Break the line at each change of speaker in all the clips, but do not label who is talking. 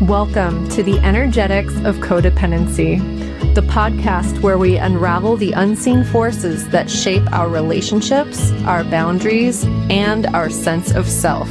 Welcome to the Energetics of Codependency, the podcast where we unravel the unseen forces that shape our relationships, our boundaries, and our sense of self.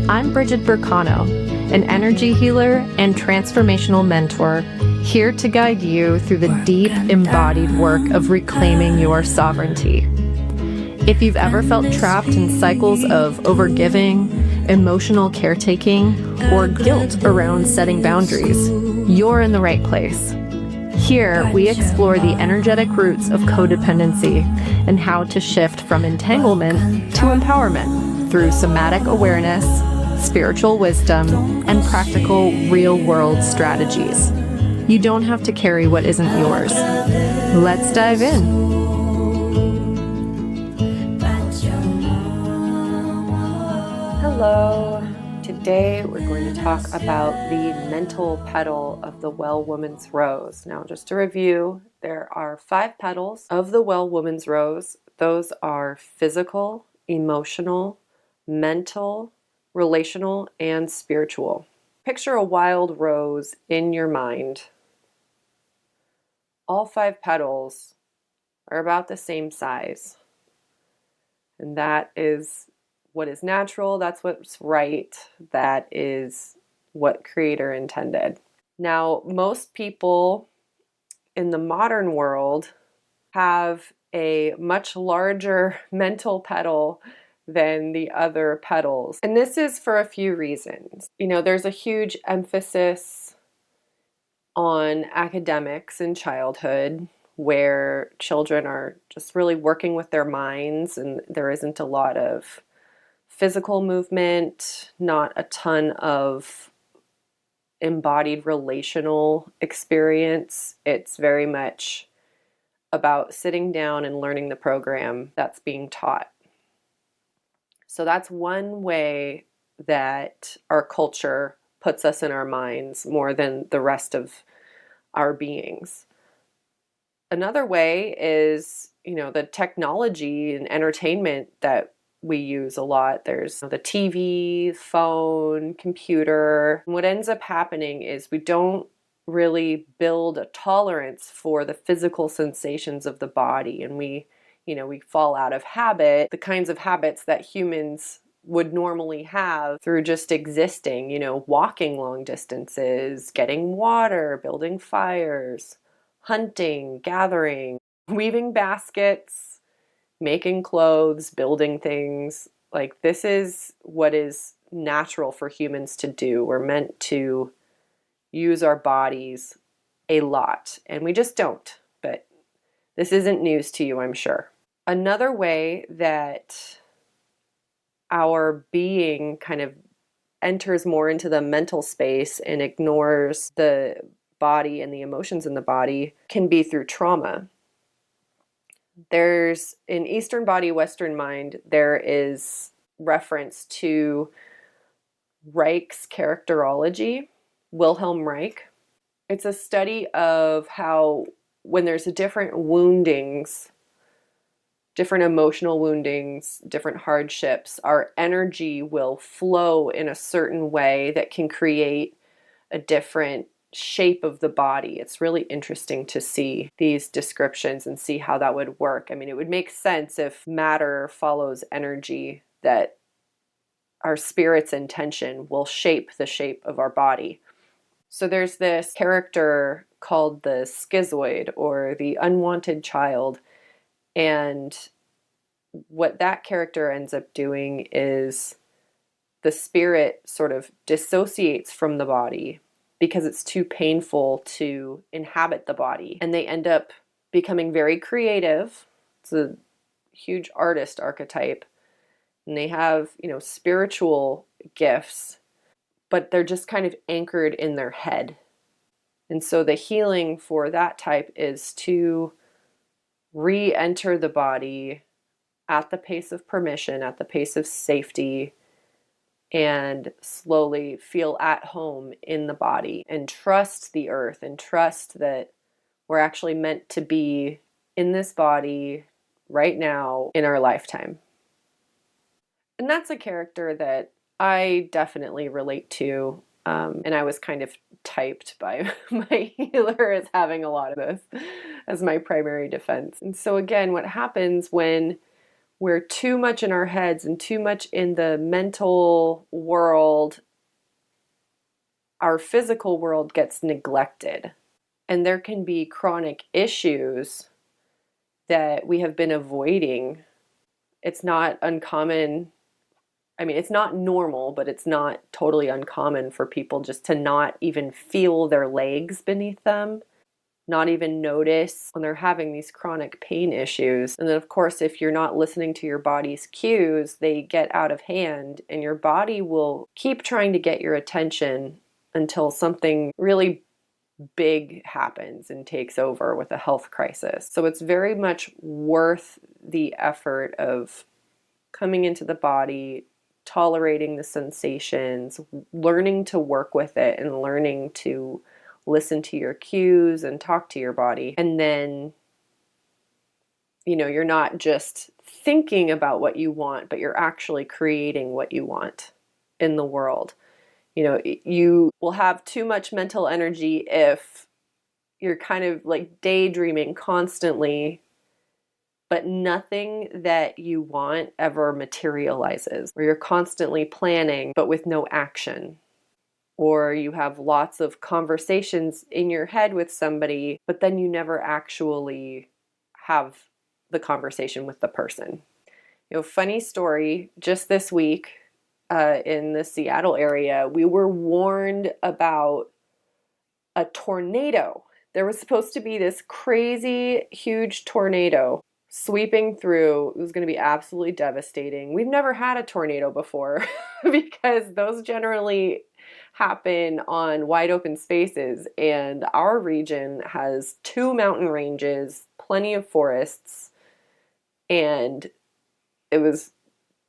I'm Bridgid Burcano, an energy healer and transformational mentor, here to guide you through the deep, embodied work of reclaiming your sovereignty. If you've ever felt trapped in cycles of overgiving, emotional caretaking, or guilt around setting boundaries, you're in the right place. Here, we explore the energetic roots of codependency and how to shift from entanglement to empowerment through somatic awareness, spiritual wisdom, and practical real-world strategies. You don't have to carry what isn't yours. Let's dive in. Hello. Today we're going to talk about the mental petal of the Well Woman's Rose. Now, just to review, there are 5 petals of the Well Woman's Rose. Those are physical, emotional, mental, relational, and spiritual. Picture a wild rose in your mind. All 5 petals are about the same size. And that is what is natural, that's what's right, that is what Creator intended. Now, most people in the modern world have a much larger mental petal than the other petals. And this is for a few reasons. There's a huge emphasis on academics in childhood, where children are just really working with their minds, and there isn't a lot of physical movement, not a ton of embodied relational experience. It's very much about sitting down and learning the program that's being taught. So that's one way that our culture puts us in our minds more than the rest of our beings. Another way is, the technology and entertainment that we use a lot. There's the TV, phone, computer. What ends up happening is we don't really build a tolerance for the physical sensations of the body, and we fall out of habit, the kinds of habits that humans would normally have through just existing, walking long distances, getting water, building fires, hunting, gathering, weaving baskets, making clothes, building things. Like, this is what is natural for humans to do. We're meant to use our bodies a lot, and we just don't. But this isn't news to you, I'm sure. Another way that our being kind of enters more into the mental space and ignores the body and the emotions in the body can be through trauma. There's, in Eastern Body, Western Mind, there is reference to Reich's characterology, Wilhelm Reich. It's a study of how when there's different woundings, different emotional woundings, different hardships, our energy will flow in a certain way that can create a different shape of the body. It's really interesting to see these descriptions and see how that would work. I mean, it would make sense if matter follows energy, that our spirit's intention will shape the shape of our body. So there's this character called the schizoid, or the unwanted child, and what that character ends up doing is the spirit sort of dissociates from the body because it's too painful to inhabit the body. And they end up becoming very creative. It's a huge artist archetype. And they have, spiritual gifts, but they're just kind of anchored in their head. And so the healing for that type is to re-enter the body at the pace of permission, at the pace of safety, and slowly feel at home in the body and trust the earth and trust that we're actually meant to be in this body right now in our lifetime. And that's a character that I definitely relate to And I was kind of typed by my healer as having a lot of this as my primary defense. And so again, what happens when we're too much in our heads and too much in the mental world, our physical world gets neglected. And there can be chronic issues that we have been avoiding. It's not uncommon. I mean, it's not normal, but it's not totally uncommon for people just to not even feel their legs beneath them, not even notice when they're having these chronic pain issues. And then, of course, if you're not listening to your body's cues, they get out of hand, and your body will keep trying to get your attention until something really big happens and takes over with a health crisis. So it's very much worth the effort of coming into the body, tolerating the sensations, learning to work with it, and learning to listen to your cues and talk to your body. And then, you're not just thinking about what you want, but you're actually creating what you want in the world. You will have too much mental energy if you're kind of like daydreaming constantly, but nothing that you want ever materializes. Where you're constantly planning, but with no action. Or you have lots of conversations in your head with somebody, but then you never actually have the conversation with the person. Funny story, just this week, in the Seattle area, we were warned about a tornado. There was supposed to be this crazy, huge tornado sweeping through. It was going to be absolutely devastating. We've never had a tornado before because those generally happen on wide open spaces, and our region has 2 mountain ranges, plenty of forests, and it was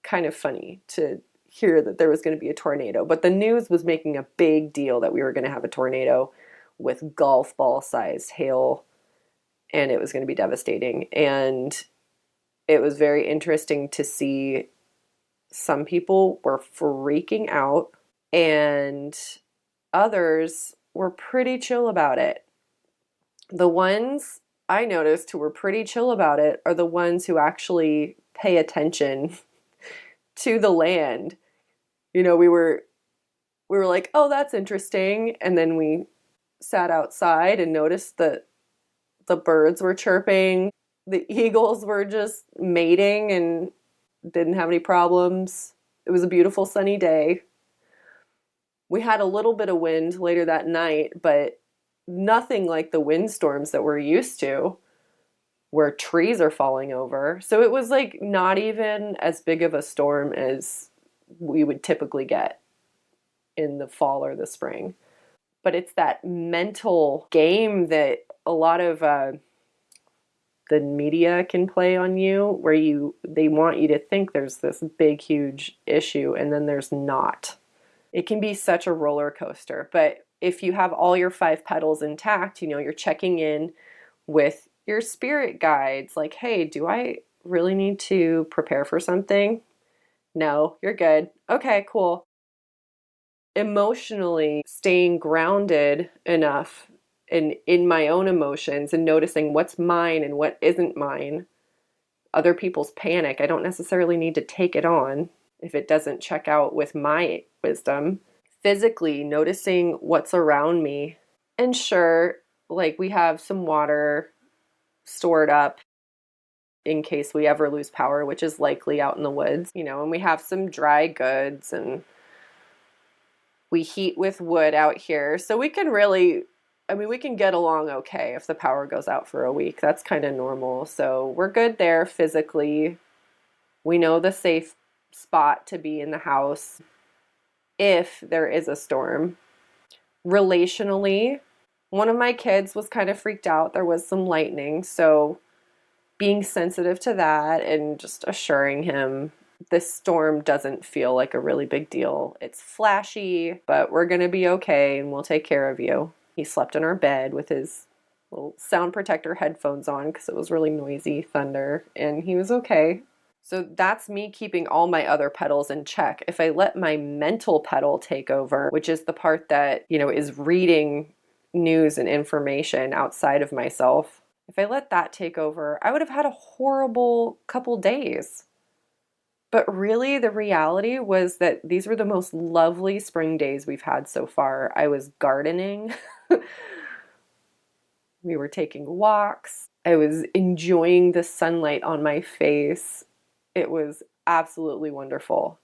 kind of funny to hear that there was going to be a tornado. But the news was making a big deal that we were going to have a tornado with golf ball sized hail, and it was going to be devastating. And it was very interesting to see some people were freaking out and others were pretty chill about it. The ones I noticed who were pretty chill about it are the ones who actually pay attention to the land. We were like, oh, that's interesting. And then we sat outside and noticed that the birds were chirping. The eagles were just mating and didn't have any problems. It was a beautiful sunny day. We had a little bit of wind later that night, but nothing like the windstorms that we're used to, where trees are falling over. So it was like not even as big of a storm as we would typically get in the fall or the spring. But it's that mental game that a lot of the media can play on you, where they want you to think there's this big, huge issue, and then there's not. It can be such a roller coaster. But if you have all your 5 petals intact, you're checking in with your spirit guides, like, hey, do I really need to prepare for something? No, you're good. Okay, cool. Emotionally staying grounded enough in my own emotions and noticing what's mine and what isn't mine. Other people's panic, I don't necessarily need to take it on if it doesn't check out with my wisdom. Physically noticing what's around me. And sure, like we have some water stored up in case we ever lose power, which is likely out in the woods, and we have some dry goods, and we heat with wood out here. So we can we can get along okay if the power goes out for a week. That's kind of normal. So we're good there physically. We know the safe spot to be in the house if there is a storm. Relationally, one of my kids was kind of freaked out. There was some lightning. So being sensitive to that and just assuring him this storm doesn't feel like a really big deal. It's flashy, but we're going to be okay and we'll take care of you. He slept in our bed with his little sound protector headphones on because it was really noisy thunder, and he was okay. So that's me keeping all my other pedals in check. If I let my mental pedal take over, which is the part that, is reading news and information outside of myself, if I let that take over, I would have had a horrible couple days. But really, the reality was that these were the most lovely spring days we've had so far. I was gardening. We were taking walks. I was enjoying the sunlight on my face. It was absolutely wonderful.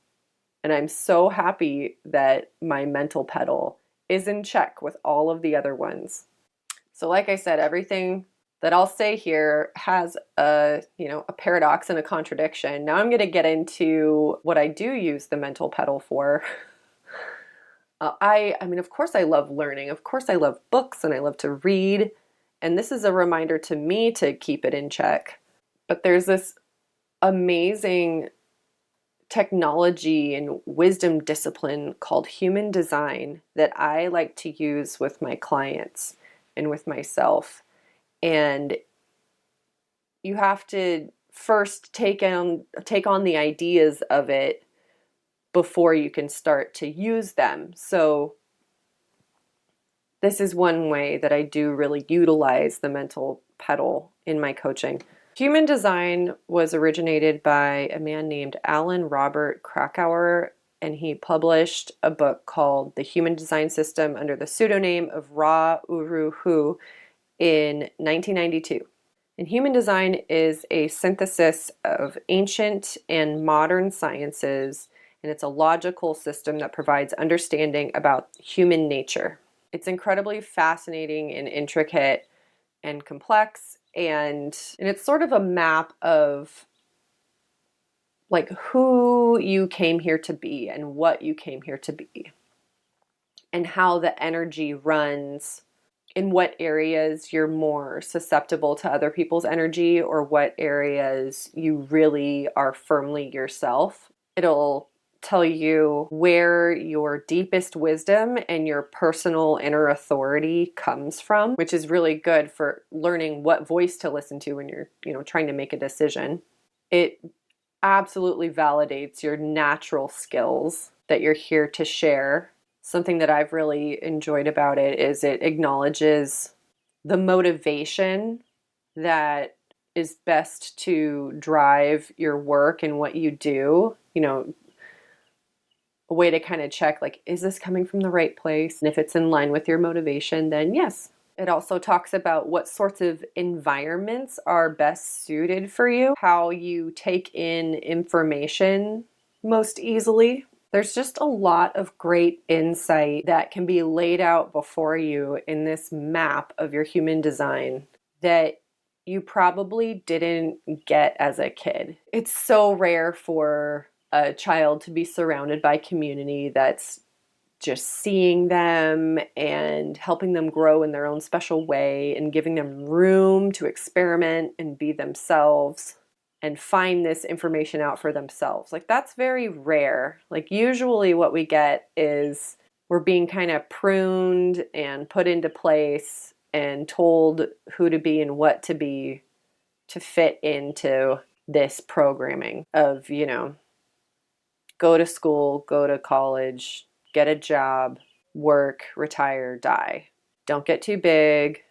And I'm so happy that my mental pedal is in check with all of the other ones. So like I said, everything that I'll say here has a paradox and a contradiction. Now I'm going to get into what I do use the mental pedal for. I mean, of course I love learning. Of course I love books and I love to read. And this is a reminder to me to keep it in check. But there's this amazing technology and wisdom discipline called human design that I like to use with my clients and with myself. And you have to first take on the ideas of it before you can start to use them. So this is one way that I do really utilize the mental pedal in my coaching. Human design was originated by a man named Alan Robert Krakauer, and he published a book called The Human Design System under the pseudonym of Ra Uru Hu in 1992. And human design is a synthesis of ancient and modern sciences, and it's a logical system that provides understanding about human nature. It's incredibly fascinating and intricate and complex, and it's sort of a map of like who you came here to be and what you came here to be and how the energy runs, in what areas you're more susceptible to other people's energy or what areas you really are firmly yourself. It'll tell you where your deepest wisdom and your personal inner authority comes from, which is really good for learning what voice to listen to when you're, trying to make a decision. It absolutely validates your natural skills that you're here to share. Something that I've really enjoyed about it is it acknowledges the motivation that is best to drive your work and what you do. A way to kind of check, like, is this coming from the right place? And if it's in line with your motivation, then yes. It also talks about what sorts of environments are best suited for you, how you take in information most easily. There's just a lot of great insight that can be laid out before you in this map of your human design that you probably didn't get as a kid. It's so rare for a child to be surrounded by community that's just seeing them and helping them grow in their own special way and giving them room to experiment and be themselves and find this information out for themselves. Like, that's very rare. Like, usually what we get is we're being kind of pruned and put into place and told who to be and what to be to fit into this programming of, go to school, go to college, get a job, work, retire, die. Don't get too big.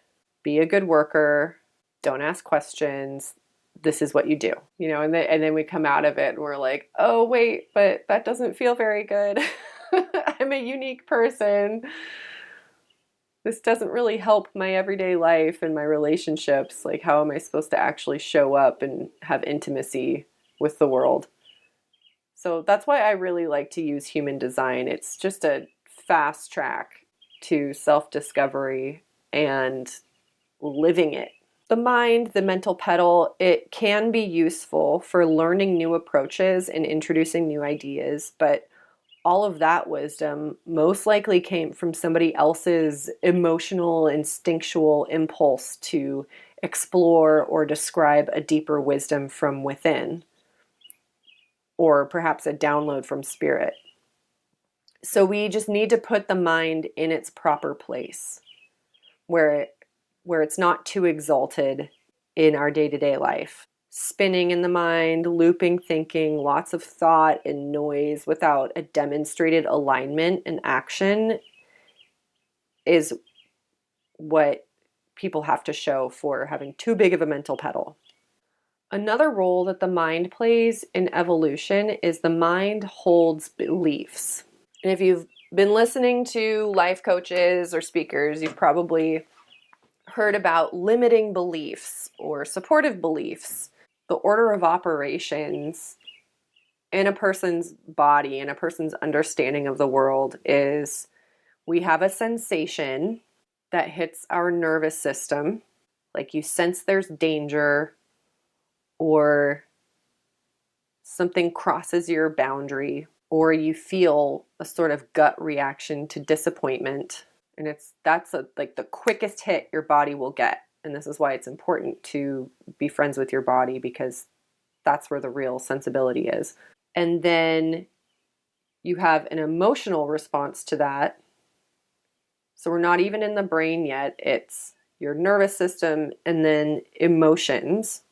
Be a good worker. Don't ask questions. This is what you do, and then we come out of it and we're like, oh, wait, but that doesn't feel very good. I'm a unique person. This doesn't really help my everyday life and my relationships. Like, how am I supposed to actually show up and have intimacy with the world? So that's why I really like to use human design. It's just a fast track to self-discovery and living it. The mind, the mental pedal, it can be useful for learning new approaches and introducing new ideas, but all of that wisdom most likely came from somebody else's emotional, instinctual impulse to explore or describe a deeper wisdom from within, or perhaps a download from spirit. So we just need to put the mind in its proper place, where it's not too exalted in our day-to-day life. spinning in the mind, looping thinking, lots of thought and noise without a demonstrated alignment and action is what people have to show for having too big of a mental pedal. Another role that the mind plays in evolution is the mind holds beliefs. And if you've been listening to life coaches or speakers, you've probably heard about limiting beliefs or supportive beliefs. The order of operations in a person's body and a person's understanding of the world is we have a sensation that hits our nervous system, like you sense there's danger or something crosses your boundary, or you feel a sort of gut reaction to disappointment. And that's like the quickest hit your body will get. And this is why it's important to be friends with your body, because that's where the real sensibility is. And then you have an emotional response to that. So we're not even in the brain yet. It's your nervous system and then emotions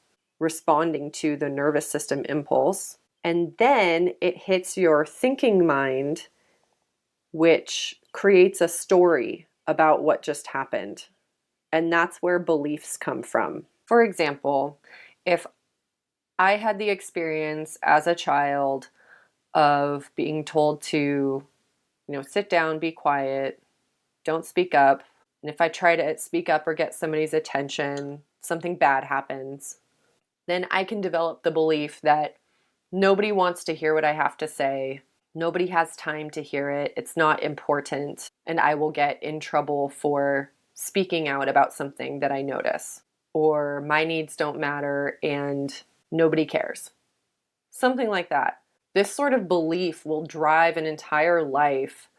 responding to the nervous system impulse. And then it hits your thinking mind, which creates a story about what just happened. And that's where beliefs come from. For example, if I had the experience as a child of being told to, sit down, be quiet, don't speak up. And if I try to speak up or get somebody's attention, something bad happens. Then I can develop the belief that nobody wants to hear what I have to say. Nobody has time to hear it. It's not important. And I will get in trouble for speaking out about something that I notice. Or my needs don't matter and nobody cares. Something like that. This sort of belief will drive an entire life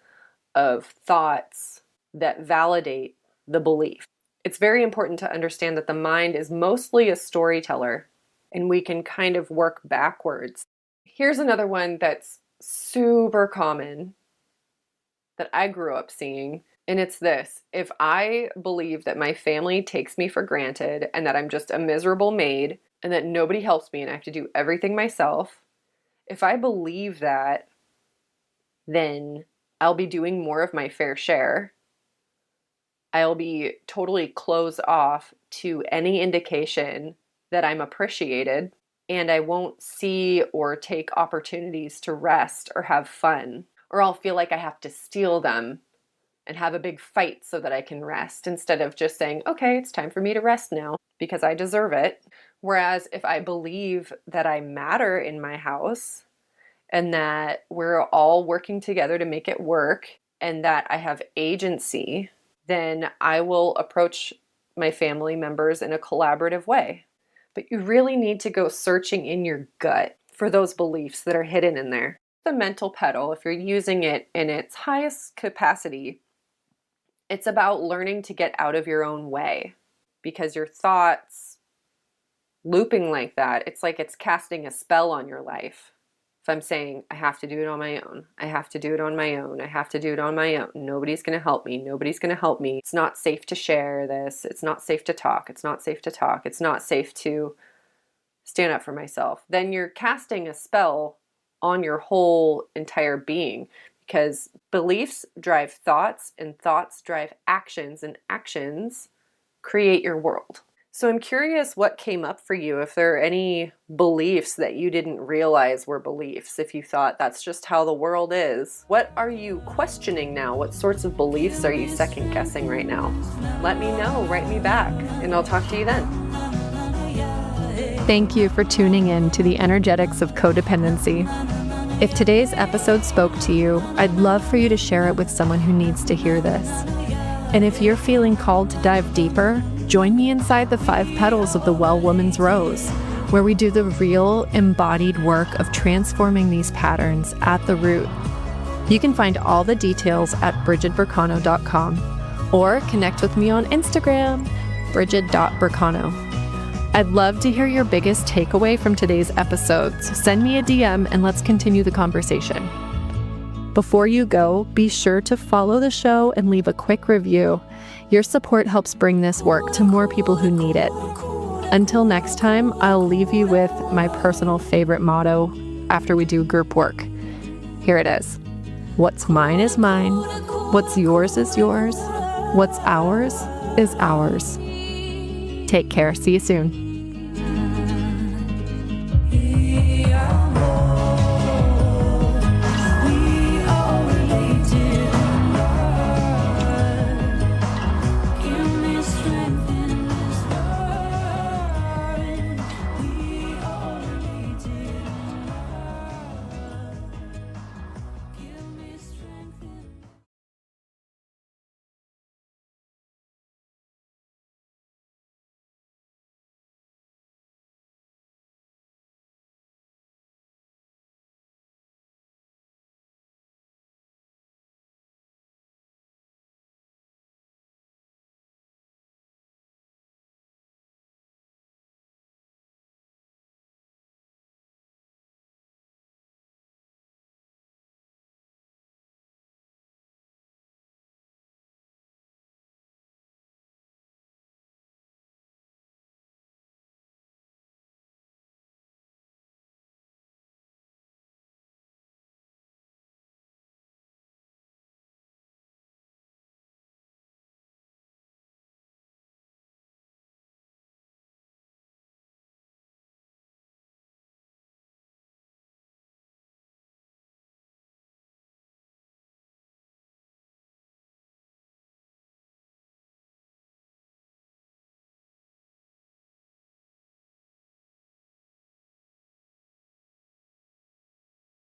of thoughts that validate the belief. It's very important to understand that the mind is mostly a storyteller, and we can kind of work backwards. Here's another one that's super common that I grew up seeing, and it's this. If I believe that my family takes me for granted and that I'm just a miserable maid and that nobody helps me and I have to do everything myself, if I believe that, then I'll be doing more of my fair share. I'll be totally closed off to any indication that I'm appreciated, and I won't see or take opportunities to rest or have fun, or I'll feel like I have to steal them and have a big fight so that I can rest instead of just saying, okay, it's time for me to rest now because I deserve it. Whereas if I believe that I matter in my house and that we're all working together to make it work and that I have agency, then I will approach my family members in a collaborative way. But you really need to go searching in your gut for those beliefs that are hidden in there. The mental pedal, if you're using it in its highest capacity, it's about learning to get out of your own way, because your thoughts looping like that, it's like it's casting a spell on your life. If I'm saying, I have to do it on my own, I have to do it on my own, I have to do it on my own, nobody's going to help me, nobody's going to help me, it's not safe to share this, it's not safe to talk, it's not safe to talk, it's not safe to stand up for myself, then you're casting a spell on your whole entire being, because beliefs drive thoughts and thoughts drive actions and actions create your world. So I'm curious what came up for you, if there are any beliefs that you didn't realize were beliefs, if you thought that's just how the world is. What are you questioning now? What sorts of beliefs are you second guessing right now? Let me know, write me back, and I'll talk to you then.
Thank you for tuning in to the Energetics of Codependency. If today's episode spoke to you, I'd love for you to share it with someone who needs to hear this. And if you're feeling called to dive deeper, join me inside the 5 petals of the Well Woman's Rose, where we do the real embodied work of transforming these patterns at the root. You can find all the details at bridgidburcano.com or connect with me on Instagram, bridgid.burcano. I'd love to hear your biggest takeaway from today's episode, so send me a DM and let's continue the conversation. Before you go, be sure to follow the show and leave a quick review. Your support helps bring this work to more people who need it. Until next time, I'll leave you with my personal favorite motto after we do group work. Here it is. What's mine is mine. What's yours is yours. What's ours is ours. Take care. See you soon.